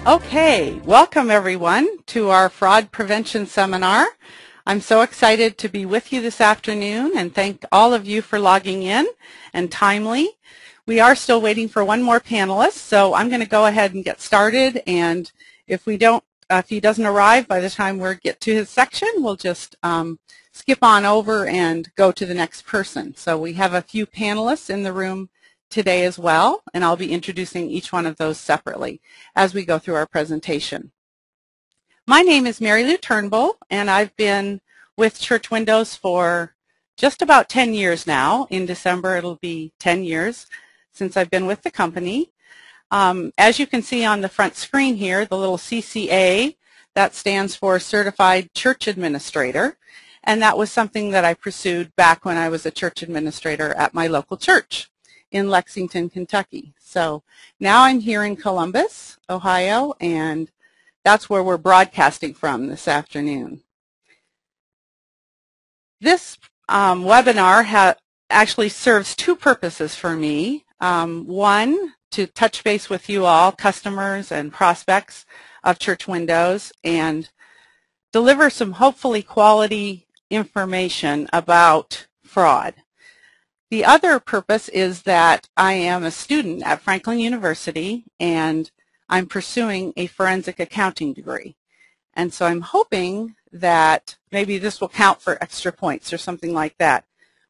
Okay, welcome everyone to our fraud prevention seminar. I'm so excited to be with you this afternoon and thank all of you for logging in and timely. We are still waiting for one more panelist, so I'm going to go ahead and get started, and if he doesn't arrive by the time we get to his section, we'll just skip on over and go to the next person. So we have a few panelists in the room today as well, and I'll be introducing each one of those separately as we go through our presentation. My name is Mary Lou Turnbull, and I've been with Church Windows for just about 10 years now. In December, it'll be 10 years since I've been with the company. As you can see on the front screen here, the little CCA, that stands for Certified Church Administrator, and that was something that I pursued back when I was a church administrator at my local church in Lexington, Kentucky. So now I'm here in Columbus, Ohio, and that's where we're broadcasting from this afternoon. This webinar actually serves two purposes for me. One, to touch base with you all, customers and prospects of Church Windows, and deliver some hopefully quality information about fraud. The other purpose is that I am a student at Franklin University and I'm pursuing a forensic accounting degree. And so I'm hoping that maybe this will count for extra points or something like that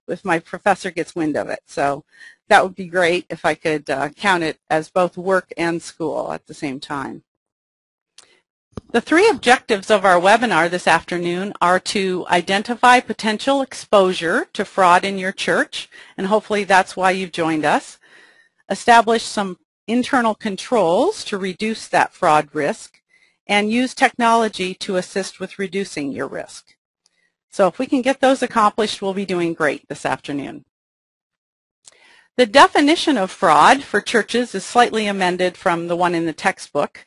if my professor gets wind of it. So that would be great if I could count it as both work and school at the same time. The three objectives of our webinar this afternoon are to identify potential exposure to fraud in your church, and hopefully that's why you've joined us. Establish some internal controls to reduce that fraud risk, and use technology to assist with reducing your risk. So if we can get those accomplished, we'll be doing great this afternoon. The definition of fraud for churches is slightly amended from the one in the textbook.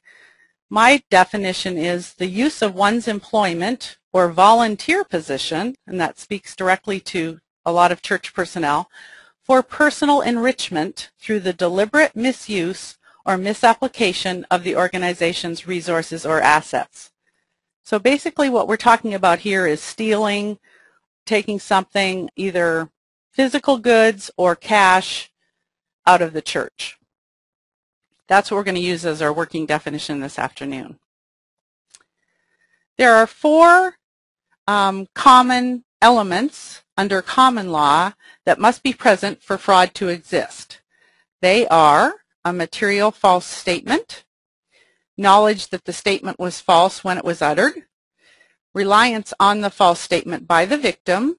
My definition is the use of one's employment or volunteer position, and that speaks directly to a lot of church personnel, for personal enrichment through the deliberate misuse or misapplication of the organization's resources or assets. So basically what we're talking about here is stealing, taking something, either physical goods or cash, out of the church. That's what we're going to use as our working definition this afternoon. There are four common elements under common law that must be present for fraud to exist. They are a material false statement, knowledge that the statement was false when it was uttered, reliance on the false statement by the victim,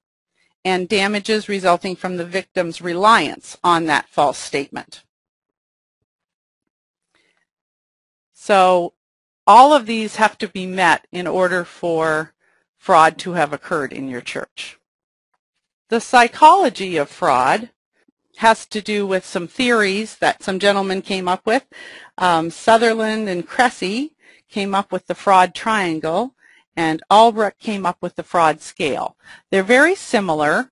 and damages resulting from the victim's reliance on that false statement. So all of these have to be met in order for fraud to have occurred in your church. The psychology of fraud has to do with some theories that some gentlemen came up with. Sutherland and Cressy came up with the fraud triangle, and Albrecht came up with the fraud scale. They're very similar.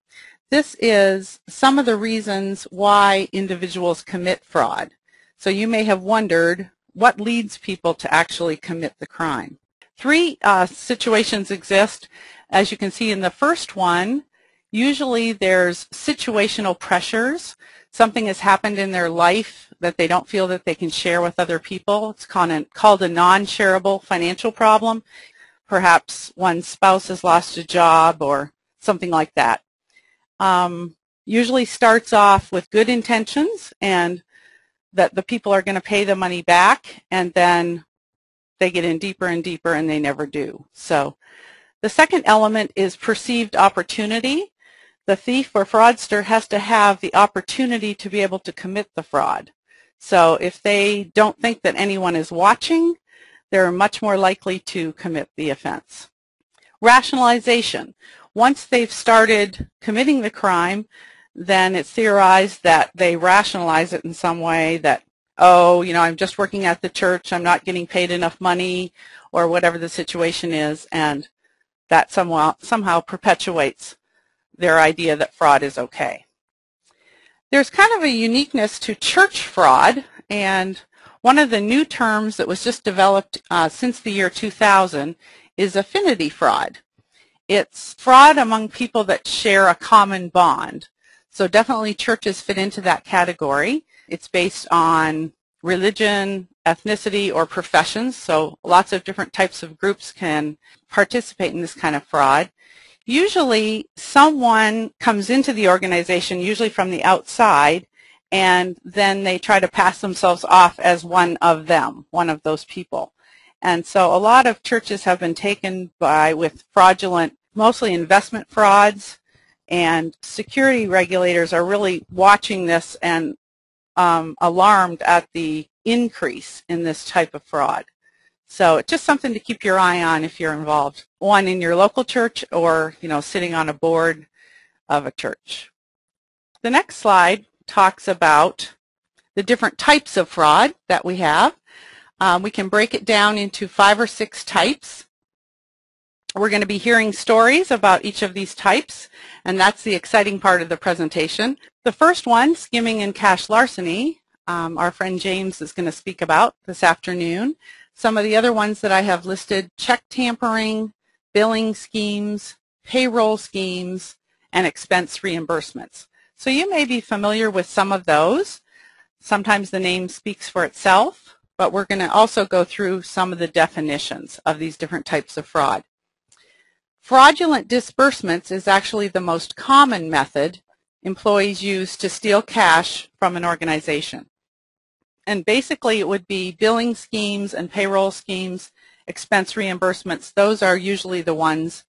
This is some of the reasons why individuals commit fraud. So you may have wondered, what leads people to actually commit the crime? Three situations exist. As you can see in the first one, usually there's situational pressures. Something has happened in their life that they don't feel that they can share with other people. It's called a non-shareable financial problem. Perhaps one's spouse has lost a job or something like that. Usually starts off with good intentions and that the people are going to pay the money back, and then they get in deeper and deeper and they never do. So the second element is perceived opportunity. The thief or fraudster has to have the opportunity to be able to commit the fraud. So if they don't think that anyone is watching, they're much more likely to commit the offense. Rationalization. Once they've started committing the crime, then it's theorized that they rationalize it in some way that, oh, you know, I'm just working at the church, I'm not getting paid enough money, or whatever the situation is, and that somehow perpetuates their idea that fraud is okay. There's kind of a uniqueness to church fraud, and one of the new terms that was just developed since the year 2000 is affinity fraud. It's fraud among people that share a common bond. So definitely churches fit into that category. It's based on religion, ethnicity, or professions. So lots of different types of groups can participate in this kind of fraud. Usually someone comes into the organization, usually from the outside, and then they try to pass themselves off as one of them, one of those people. And so a lot of churches have been taken with fraudulent, mostly investment frauds, and security regulators are really watching this and alarmed at the increase in this type of fraud. So it's just something to keep your eye on if you're involved, one in your local church or, you know, sitting on a board of a church. The next slide talks about the different types of fraud that we have. We can break it down into 5 or 6 types. We're going to be hearing stories about each of these types, and that's the exciting part of the presentation. The first one, skimming and cash larceny, our friend James is going to speak about this afternoon. Some of the other ones that I have listed: check tampering, billing schemes, payroll schemes, and expense reimbursements. So you may be familiar with some of those. Sometimes the name speaks for itself, but we're going to also go through some of the definitions of these different types of fraud. Fraudulent disbursements is actually the most common method employees use to steal cash from an organization. And basically it would be billing schemes and payroll schemes, expense reimbursements. Those are usually the ones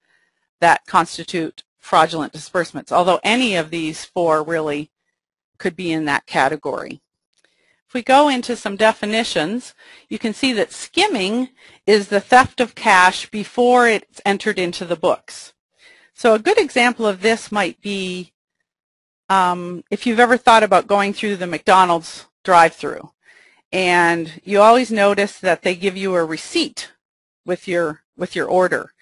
that constitute fraudulent disbursements, although any of these 4 really could be in that category. If we go into some definitions, you can see that skimming is the theft of cash before it's entered into the books. So a good example of this might be if you've ever thought about going through the McDonald's drive-thru, and you always notice that they give you a receipt with your order.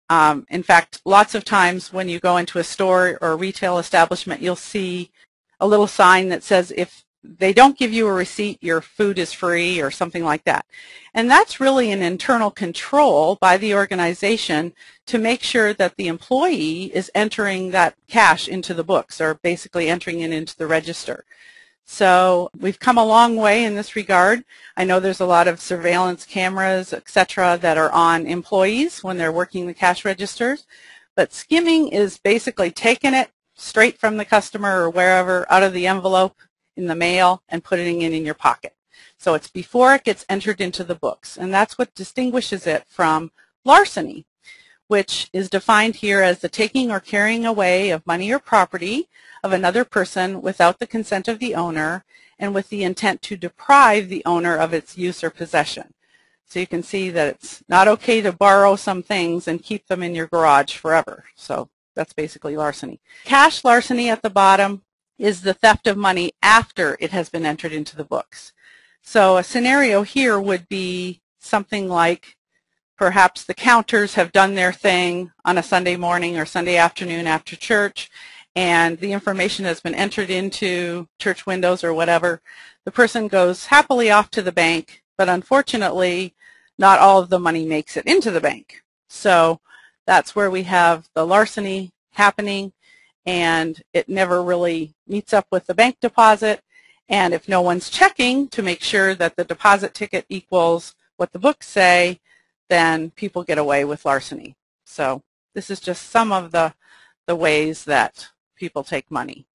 In fact, lots of times when you go into a store or a retail establishment, you'll see a little sign that says, if they don't give you a receipt, your food is free, or something like that. And that's really an internal control by the organization to make sure that the employee is entering that cash into the books, or basically entering it into the register. So we've come a long way in this regard. I know there's a lot of surveillance cameras, etc., that are on employees when they're working the cash registers. But skimming is basically taking it straight from the customer or wherever out of the envelope in the mail and putting it in your pocket. So it's before it gets entered into the books, and that's what distinguishes it from larceny, which is defined here as the taking or carrying away of money or property of another person without the consent of the owner and with the intent to deprive the owner of its use or possession. So you can see that it's not okay to borrow some things and keep them in your garage forever. So that's basically larceny. Cash larceny at the bottom is the theft of money after it has been entered into the books. So a scenario here would be something like perhaps the counters have done their thing on a Sunday morning or Sunday afternoon after church, and the information has been entered into church windows or whatever. The person goes happily off to the bank, but unfortunately not all of the money makes it into the bank. So that's where we have the larceny happening, and it never really meets up with the bank deposit. And if no one's checking to make sure that the deposit ticket equals what the books say, then people get away with larceny. So this is just some of the ways that people take money.